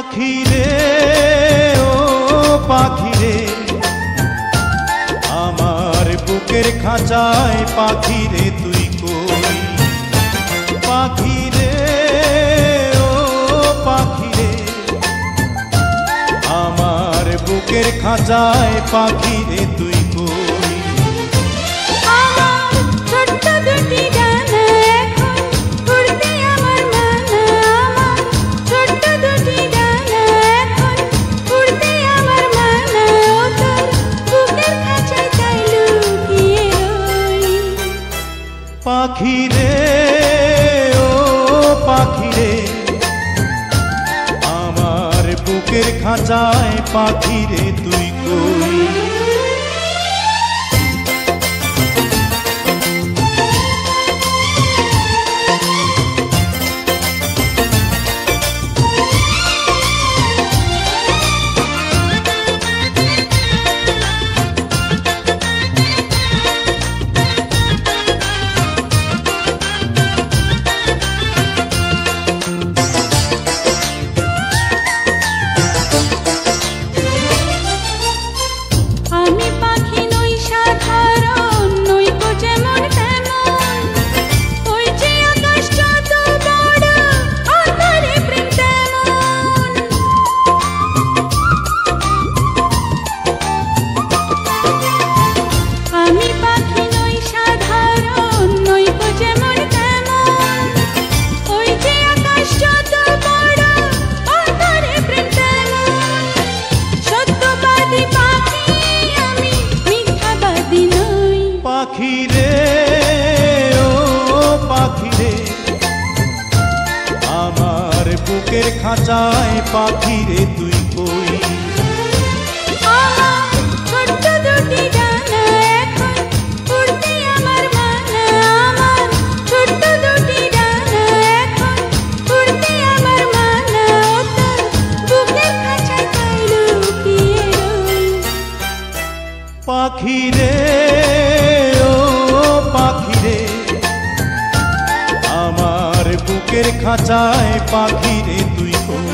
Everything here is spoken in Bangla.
পাখি রে ও পাখি রে, আমার বুকের খাঁচায় পাখি রে তুই কই। পাখি রে ও পাখি রে, আমার বুকের খাঁচায় পাখি রে তুই কই। আমার ছোট্ট দুটি ডানা এখন উড়তে আমার মানা, আমার ছোট্ট দুটি ডানা এখন উড়তে আমার মানা, ও তোর বুকের খাঁচায় তাই লুকিয়ে রই। পাখি রে ও পাখি রে, আমার বুকের খাঁচায় পাখি রে তুই কই। আমি পাখি নই সাধারণ, নই তো যেমন তেমন, ওই যে আকাশ যত বড় অন্তরে প্রেম তেমন। আমি পাখি নই সাধারণ, নই তো যেমন তেমন, ওই যে আকাশ যত বড় অন্তরে প্রেম তেমন। সত্যবাদী পাখি আমি, মিথ্যাবাদী নই। পাখি রে ও পাখি রে, আমার বুকের খাঁচায় পাখি রে তুই কই। আমার ছোট্ট দুটি ডানা এখন উড়তে আমার মানা, আমার ছোট্ট দুটি ডানা এখন উড়তে আমার মানা, ও তোর বুকের খাঁচায় তাই লুকিয়ে রই। পাখি রে ও পাখি রে, আমার বুকের খাঁচায় পাখি রে তুই কই।